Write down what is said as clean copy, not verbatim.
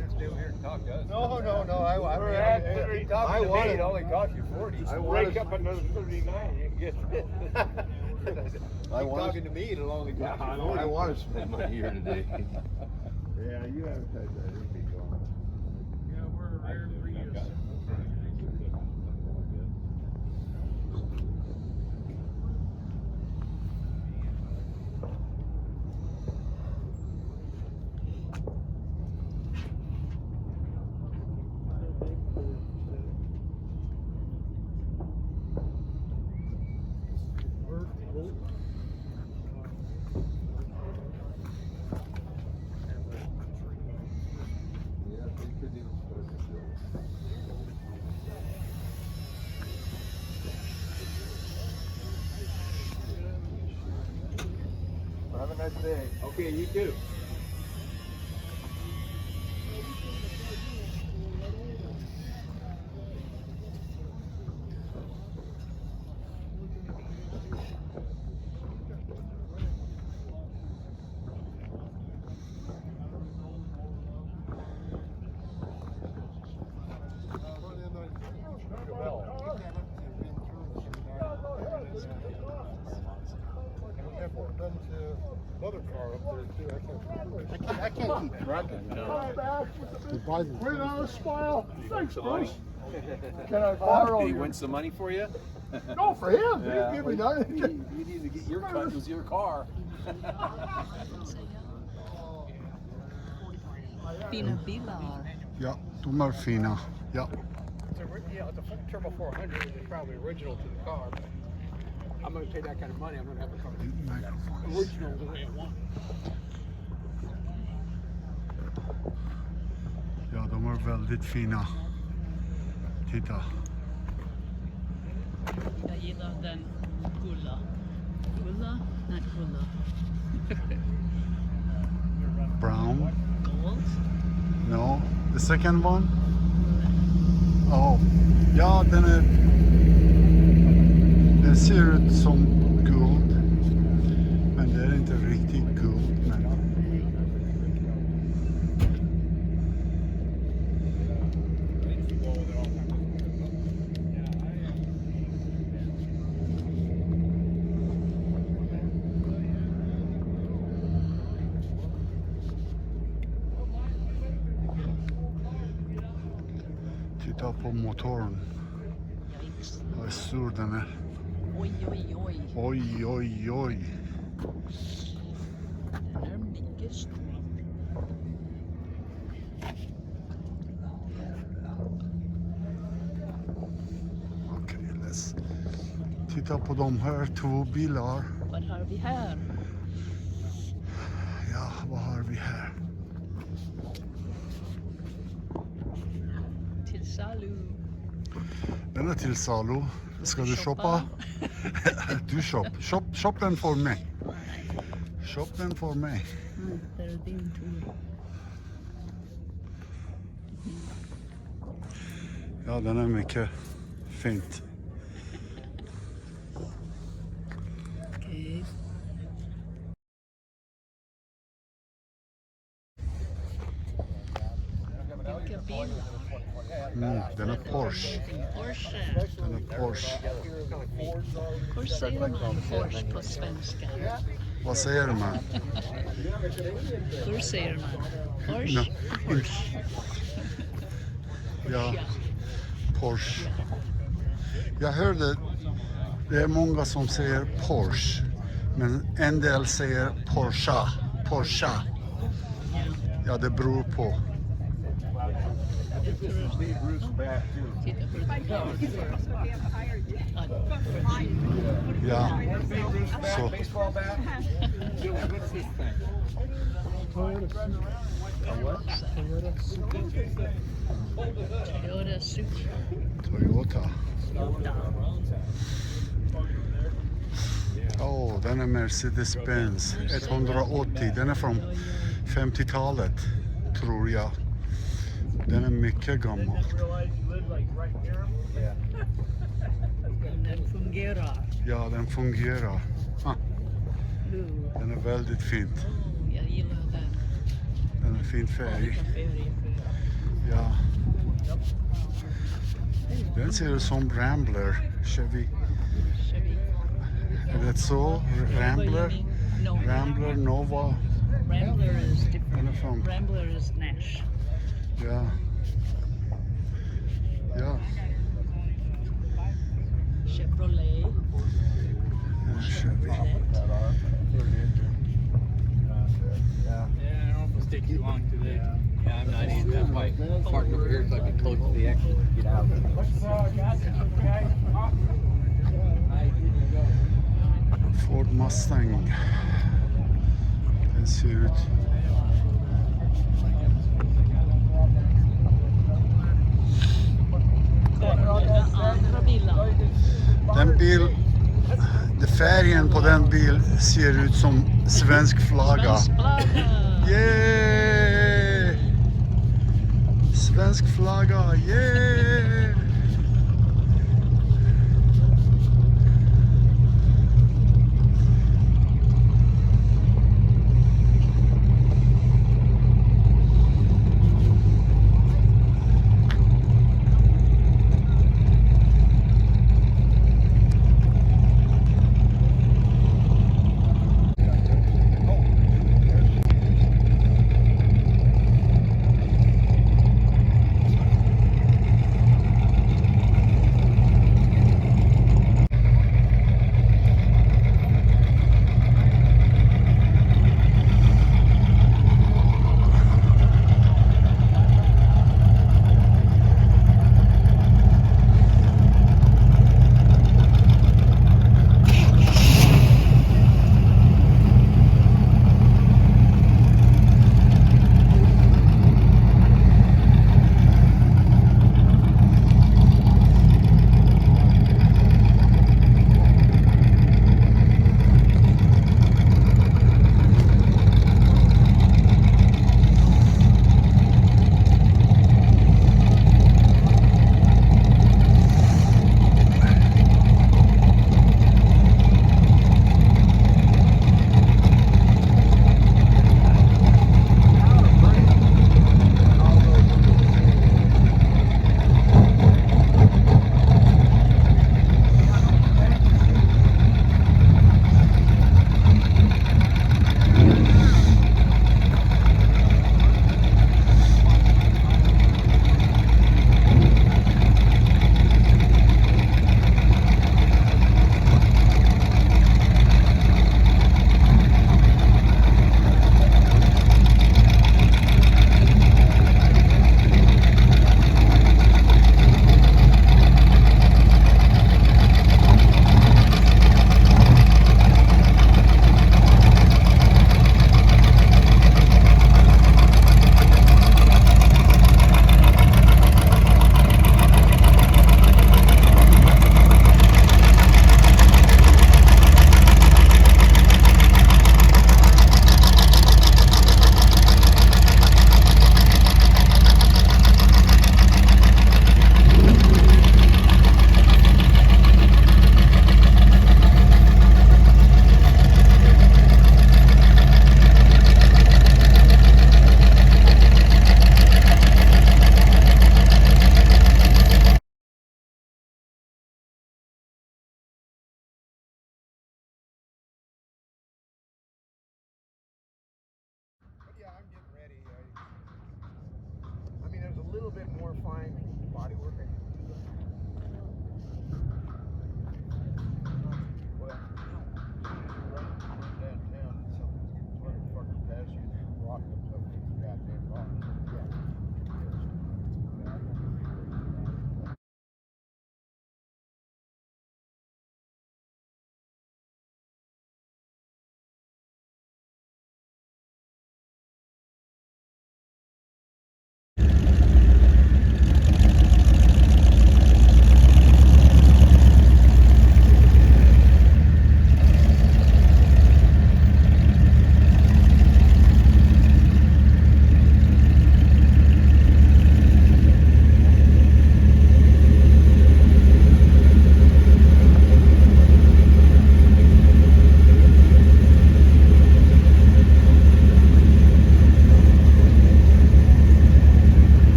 better stay over here and talk to us. No. I We're mean, at I 30. Talking to me, wanna- it only cost you 40. I Break wanna- up another 39, you can get it. I wanna- talking to me, it'll only cost you I 40. want to spend money here today. Yeah, you advertise that. It'll be gone. Yeah, we're a rare breed of Have a nice day. Okay, you too. Another car up there too. I can't keep tracking. Wait on a smile. Thanks, Bruce. Can I Did borrow he your... win some money for you? No, for him. He Yeah. didn't give me none. You need to get your cut. It was your car. Fina bilar. Ja, de är fina. Ja. It's a Turbo 400. It's probably original to the car, but I'm going to pay that kind of money. I'm going to have the car original the way I want. Ja, de är väldigt fina. Titta. Jag gillar den gula. Gula? Not gula. Brown. Gold? No. The second one? Oh. Ja, den ser ut som guld. Men det är inte riktigt guld. Men... Titta på motorn. Yikes. Vad stor den är. Oj, oj, oj. Oj, oj, oj. Den är mycket stor. Okej, titta på de här två bilar. Vad har vi här? Ja, vad har vi här? Till salu. Den är till salu. Ska du shoppa? Du shop den för mig. Shop den för mig. Det är din tur. Ja, den är mycket fint. Okej. Vilka bilar? Den är Porsche. Porsche. Den är Porsche. Hur säger man Porsche på svenska? Vad säger man? Hur säger man? No. Porsche? Ja, Porsche. Jag hörde det är många som säger Porsche, men en del säger Porsche. Ja, det beror på. Titta på det. Ja, så. Baseball bat. What's this thing? Toyota Supra. Toyota. Åh, den är Mercedes-Benz 180. Den är från 50-talet, tror jag. Den är mycket gammal. Den fungerar. Ja, den fungerar. Ah, Blue. den är väldigt fint. Jag gillar den. En fin färg. Ja. Den ser ut som Rambler. Chevy. Är det så? Rambler? No. Rambler Nova. Rambler is Den är different. från... Rambler is Nash. Ja. Ja. Chevrolet. Chevy. Yeah, I don't know if it'll take too long today. Yeah, I'm not even. That's why I parked over here so I could close to the exit and get out. Ford Mustang. Den ser ut... Andra bilar. Den bil... Färgen på den bil ser ut som svensk flagga. Svensk flagga. Yeah! Svensk flagga, yeah! Yeah, I'm getting ready. I mean, there's a little bit more fine body work I can